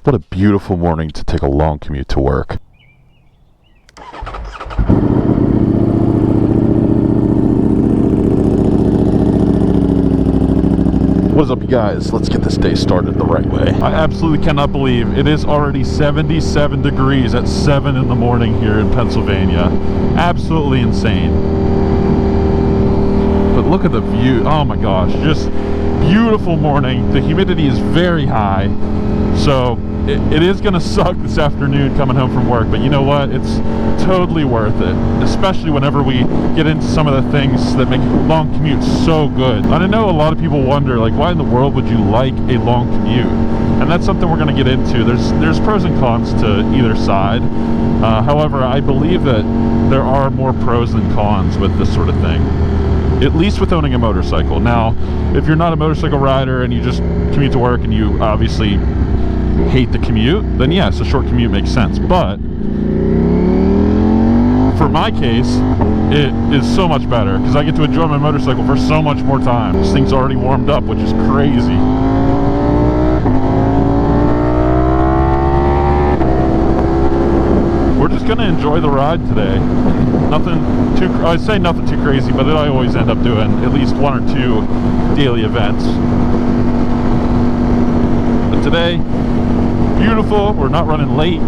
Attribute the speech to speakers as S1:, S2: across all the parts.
S1: What a beautiful morning to take a long commute to work. What is up, you guys? Let's get this day started the right way. I absolutely cannot believe it is already 77 degrees at 7 in the morning here in Pennsylvania. Absolutely insane. But look at the view. Oh my gosh, just beautiful morning. The humidity is very high, so it is going to suck this afternoon coming home from work, but you know what? It's totally worth it, especially whenever we get into some of the things that make long commutes so good. And I know a lot of people wonder, like, why in the world would you like a long commute? And that's something we're going to get into. There's pros and cons to either side. However, I believe that there are more pros than cons with this sort of thing, at least with owning a motorcycle. Now, if you're not a motorcycle rider and you just commute to work and you obviously hate the commute, then yes, a short commute makes sense. But for my case, it is so much better because I get to enjoy my motorcycle for so much more time. This thing's already warmed up, which is crazy. We're just gonna enjoy the ride today. I'd say nothing too crazy, but I always end up doing at least one or two daily events. But today, beautiful, we're not running late.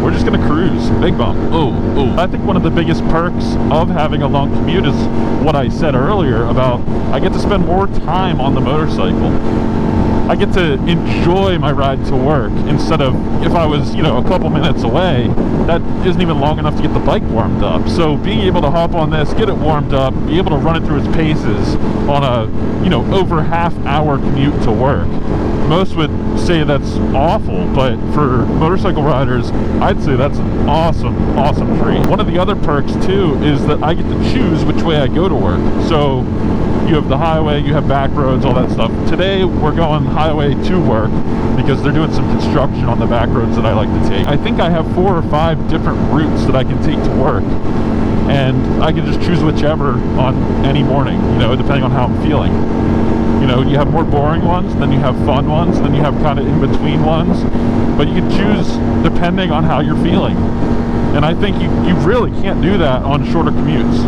S1: We're just gonna cruise. Big bump. Oh. I think one of the biggest perks of having a long commute is what I said earlier about I get to spend more time on the motorcycle. I get to enjoy my ride to work instead of, if I was, a couple minutes away, that isn't even long enough to get the bike warmed up. So being able to hop on this, get it warmed up, be able to run it through its paces on a, over half-hour commute to work. Most would say that's awful, but for motorcycle riders, I'd say that's an awesome, awesome treat. One of the other perks, too, is that I get to choose which way I go to work. So you have the highway, you have back roads, all that stuff. Today, we're going highway to work because they're doing some construction on the back roads that I like to take. I think I have 4 or 5 different routes that I can take to work, and I can just choose whichever on any morning, depending on how I'm feeling. You have more boring ones, then you have fun ones, then you have kind of in-between ones, but you can choose depending on how you're feeling. And I think you really can't do that on shorter commutes.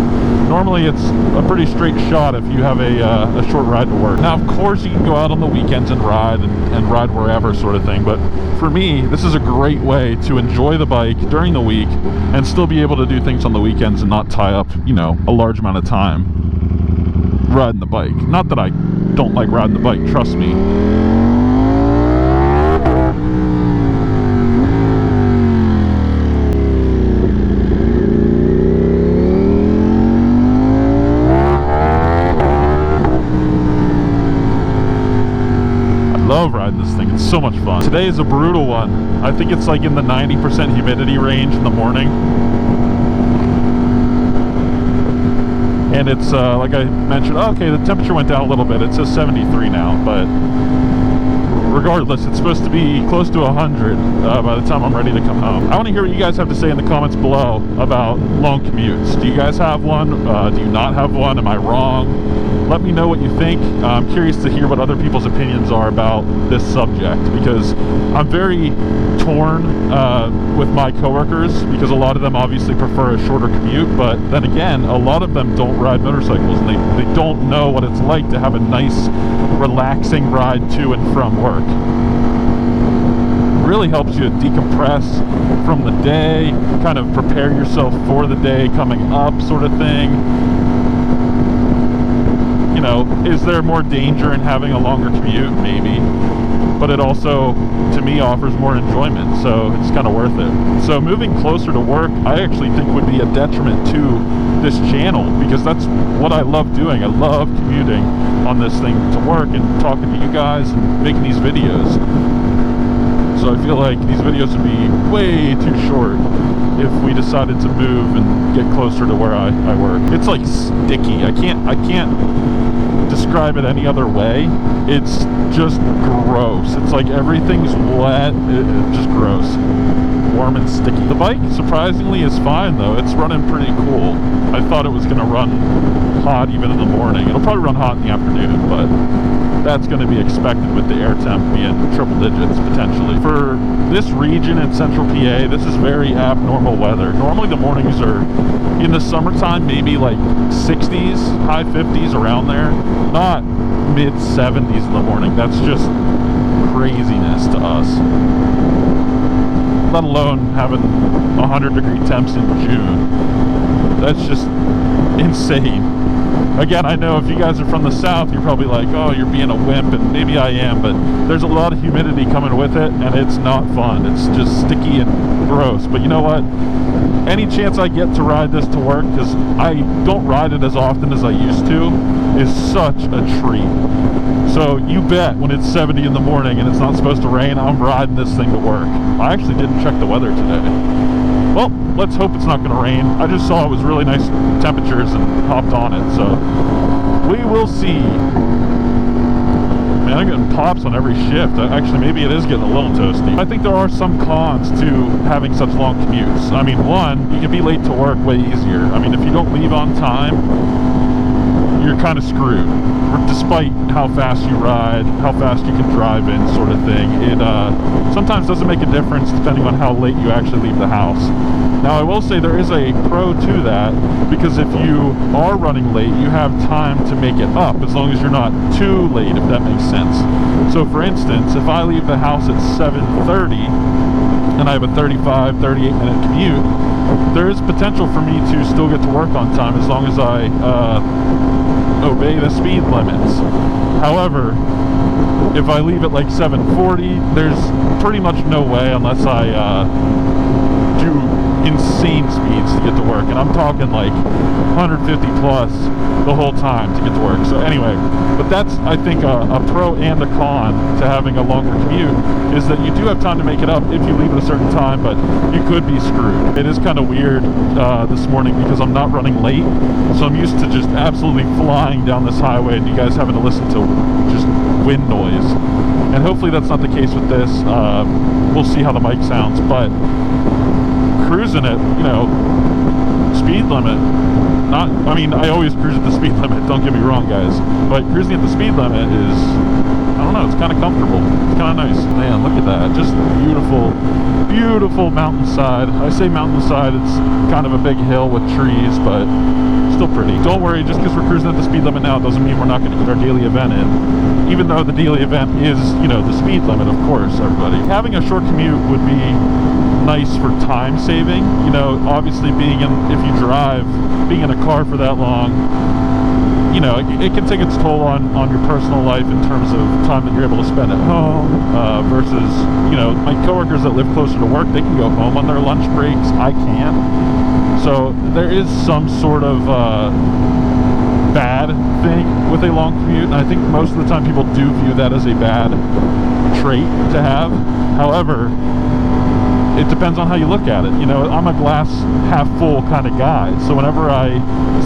S1: Normally it's a pretty straight shot if you have a short ride to work. Now, of course, you can go out on the weekends and ride ride wherever sort of thing, but for me, this is a great way to enjoy the bike during the week and still be able to do things on the weekends and not tie up, a large amount of time riding the bike. Not that I don't like riding the bike, trust me. Love riding this thing. It's so much fun. Today is a brutal one. I think it's like in the 90% humidity range in the morning. And it's, like I mentioned, okay, the temperature went down a little bit. It says 73 now, but regardless, it's supposed to be close to 100 by the time I'm ready to come home. I want to hear what you guys have to say in the comments below about long commutes. Do you guys have one? Do you not have one? Am I wrong? Let me know what you think. I'm curious to hear what other people's opinions are about this subject, because I'm very torn with my coworkers, because a lot of them obviously prefer a shorter commute, but then again, a lot of them don't ride motorcycles, and they don't know what it's like to have a nice, relaxing ride to and from work. It really helps you to decompress from the day, kind of prepare yourself for the day coming up sort of thing. Is there more danger in having a longer commute? Maybe. But it also, to me, offers more enjoyment, so it's kind of worth it. So moving closer to work, I actually think would be a detriment to this channel, because that's what I love doing. I love commuting on this thing to work and talking to you guys and making these videos. So I feel like these videos would be way too short if we decided to move and get closer to where I work. It's like sticky. I can't describe it any other way. It's just gross. It's like everything's wet. It's just gross. Warm and sticky. The bike, surprisingly, is fine though. It's running pretty cool. I thought it was going to run hot even in the morning. It'll probably run hot in the afternoon, but that's going to be expected with the air temp being triple digits potentially. For this region in central PA, this is very abnormal weather. Normally the mornings are, in the summertime, maybe like 60s, high 50s, around there. Not mid 70s in the morning. That's just craziness to us. Let alone having 100-degree temps in June. That's just insane. Again, I know if you guys are from the south, you're probably like, oh, you're being a wimp, and maybe I am, but there's a lot of humidity coming with it, and it's not fun. It's just sticky and gross. But you know what? Any chance I get to ride this to work, because I don't ride it as often as I used to, is such a treat. So you bet when it's 70 in the morning and it's not supposed to rain, I'm riding this thing to work. I actually didn't check the weather today. Well, let's hope it's not going to rain. I just saw it was really nice temperatures and hopped on it, so we will see. Man, I'm getting pops on every shift. Actually, maybe it is getting a little toasty. I think there are some cons to having such long commutes. I mean, one, you can be late to work way easier. I mean, if you don't leave on time, you're kind of screwed. Despite how fast you ride, how fast you can drive in, sort of thing. It sometimes doesn't make a difference depending on how late you actually leave the house. Now, I will say there is a pro to that, because if you are running late, you have time to make it up, as long as you're not too late, if that makes sense. So, for instance, if I leave the house at 7:30, and I have a 38 minute commute, there is potential for me to still get to work on time as long as I obey the speed limits. However, if I leave at like 7:40, there's pretty much no way, unless I do insane speeds to get to work, and I'm talking like 150 plus the whole time to get to work. So anyway, but that's, I think, a pro and a con to having a longer commute, is that you do have time to make it up if you leave at a certain time, but you could be screwed. It is kind of weird this morning because I'm not running late, so I'm used to just absolutely flying down this highway and you guys having to listen to just wind noise. And hopefully that's not the case with this. We'll see how the mic sounds, but cruising at, you know, speed limit. I mean, I always cruise at the speed limit, don't get me wrong, guys, but cruising at the speed limit is, I don't know, it's kind of comfortable. It's kind of nice. Man, look at that. Just beautiful, beautiful mountainside. I say mountainside, it's kind of a big hill with trees, but still pretty. Don't worry, just because we're cruising at the speed limit now doesn't mean we're not going to get our daily event in. Even though the daily event is, you know, the speed limit, of course, everybody. Having a short commute would be nice for time saving. You know, obviously if you drive, being in a car for that long, you know, it can take its toll on your personal life in terms of time that you're able to spend at home, versus, you know, my coworkers that live closer to work, they can go home on their lunch breaks. I can't. So there is some sort of bad thing with a long commute, and I think most of the time people do view that as a bad trait to have. However, it depends on how you look at it. You know, I'm a glass half full kind of guy, so whenever I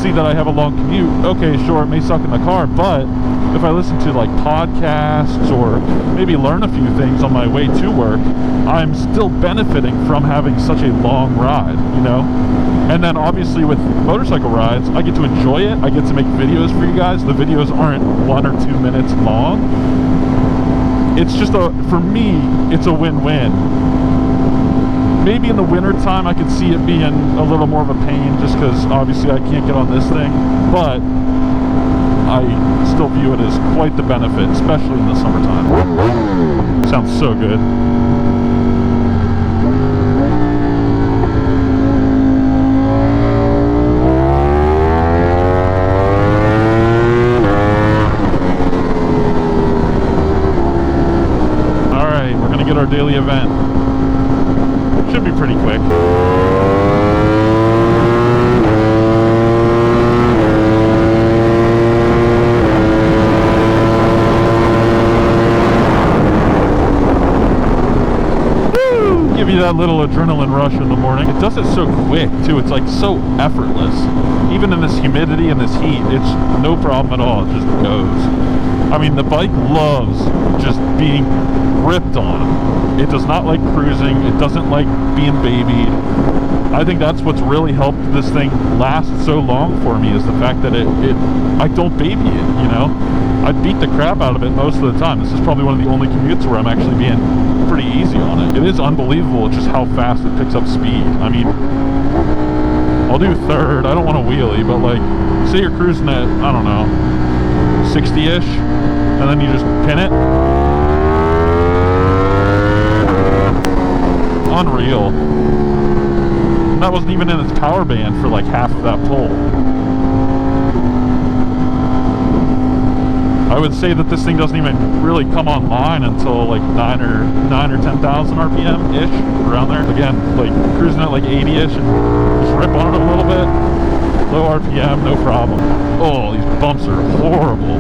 S1: see that I have a long commute, okay, sure, it may suck in the car, but if I listen to like podcasts or maybe learn a few things on my way to work, I'm still benefiting from having such a long ride, you know? And then obviously with motorcycle rides, I get to enjoy it. I get to make videos for you guys. The videos aren't 1 or 2 minutes long. It's just for me, it's a win-win. Maybe in the winter time I could see it being a little more of a pain, just because obviously I can't get on this thing, but I still view it as quite the benefit, especially in the summertime. Sounds so good. Alright, we're gonna get our daily event. Should be pretty quick. Woo! give you that little adrenaline rush in the morning. It does it so quick too. It's like so effortless. Even in this humidity and this heat, it's no problem at all. It just goes. I mean, the bike loves just being ripped on. It does not like cruising. It doesn't like being babied. I think that's what's really helped this thing last so long for me, is the fact that I don't baby it, you know? I beat the crap out of it most of the time. This is probably one of the only commutes where I'm actually being pretty easy on it. It is unbelievable just how fast it picks up speed. I mean, I'll do third. I don't want to wheelie, but like, say you're cruising at, I don't know, 60-ish, and then you just pin it. Unreal. And that wasn't even in its power band for like half of that pull. I would say that this thing doesn't even really come online until like 9 or 10,000 RPM ish, around there. Again, like cruising at like 80-ish and just rip on it a little bit. Low RPM, no problem. Oh, these bumps are horrible.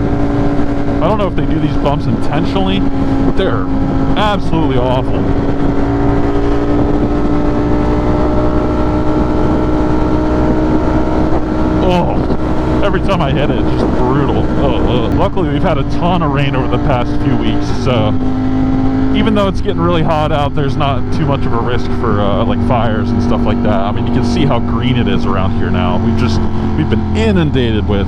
S1: I don't know if they do these bumps intentionally, but they're absolutely awful. Oh, every time I hit it, it's just brutal. Luckily, we've had a ton of rain over the past few weeks, so even though it's getting really hot out, there's not too much of a risk for like fires and stuff like that. I mean, you can see how green it is around here now. We've been inundated with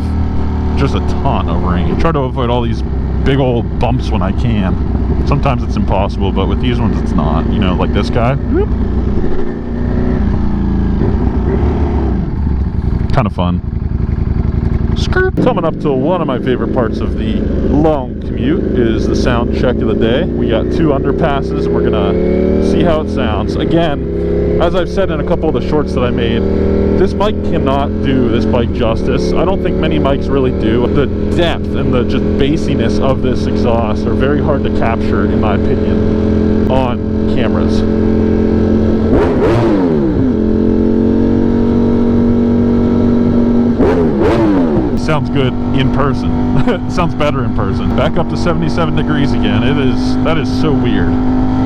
S1: just a ton of rain. I try to avoid all these big old bumps when I can. Sometimes it's impossible, but with these ones it's not. You know, like this guy. Whoop. Kind of fun. Skirt. Coming up to one of my favorite parts of the long commute is the sound check of the day. We got 2 underpasses and we're gonna see how it sounds. Again, as I've said in a couple of the shorts that I made, this bike cannot do this bike justice. I don't think many bikes really do. The depth and the just bassiness of this exhaust are very hard to capture, in my opinion, on cameras. Sounds good in person. Sounds better in person. Back up to 77 degrees again. That is so weird.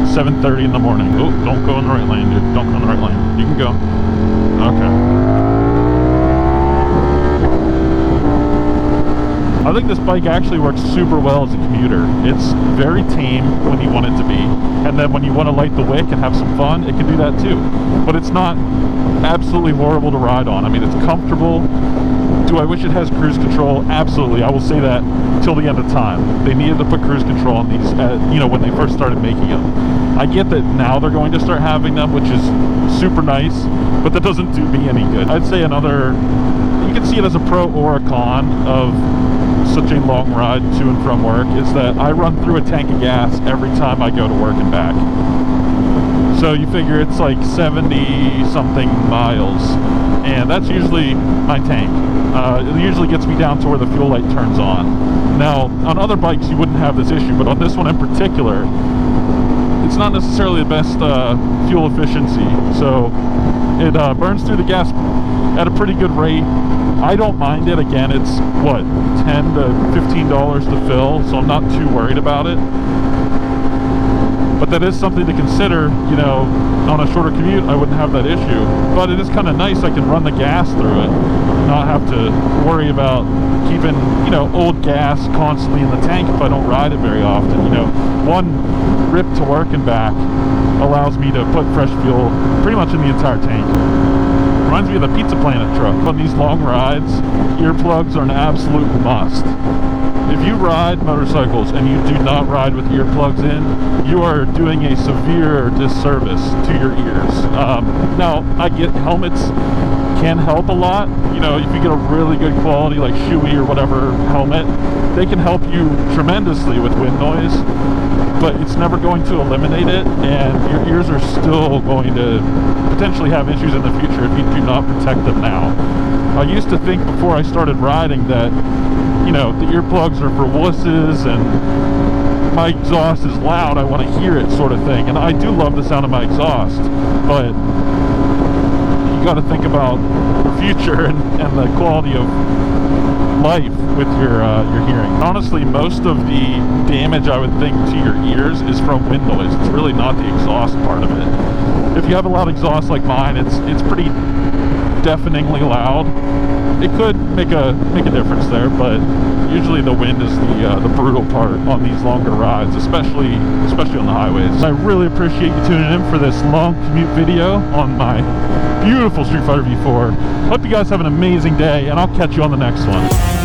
S1: 7:30 in the morning. Oh, don't go in the right lane, dude. Don't go in the right lane. You can go. Okay. I think this bike actually works super well as a commuter. It's very tame when you want it to be, and then when you want to light the wick and have some fun, it can do that too. But it's not absolutely horrible to ride on. I mean, it's comfortable. Do I wish it has cruise control? Absolutely. I will say that till the end of time. They needed to put cruise control on these, you know, when they first started making them. I get that now they're going to start having them, which is super nice, but that doesn't do me any good. I'd say another, you can see it as a pro or a con of such a long ride to and from work, is that I run through a tank of gas every time I go to work and back. So you figure it's like 70 something miles, and that's usually my tank. It usually gets me down to where the fuel light turns on. Now, on other bikes you wouldn't have this issue, but on this one in particular, it's not necessarily the best fuel efficiency. So it burns through the gas at a pretty good rate. I don't mind it. Again, it's what, $10 to $15 to fill, so I'm not too worried about it. But that is something to consider, you know, on a shorter commute. I wouldn't have that issue. But it is kind of nice. I can run the gas through it, not have to worry about keeping, you know, old gas constantly in the tank if I don't ride it very often. You know, one rip to work and back allows me to put fresh fuel pretty much in the entire tank. Reminds me of the Pizza Planet truck. On these long rides, earplugs are an absolute must. If you ride motorcycles and you do not ride with earplugs in, you are doing a severe disservice to your ears. Now, I get helmets can help a lot. You know, if you get a really good quality, like Shoei or whatever helmet, they can help you tremendously with wind noise, but it's never going to eliminate it, and your ears are still going to potentially have issues in the future if you do not protect them now. I used to think before I started riding that, you know, the earplugs are for wusses and my exhaust is loud, I want to hear it sort of thing. And I do love the sound of my exhaust, but you got to think about the future and the quality of life with your hearing. Honestly, most of the damage I would think to your ears is from wind noise. It's really not the exhaust part of it. if you have a loud exhaust like mine, it's pretty deafeningly loud. It could make a difference there, but usually the wind is the brutal part on these longer rides, especially on the highways. I really appreciate you tuning in for this long commute video on my beautiful Streetfighter V4. Hope you guys have an amazing day, and I'll catch you on the next one.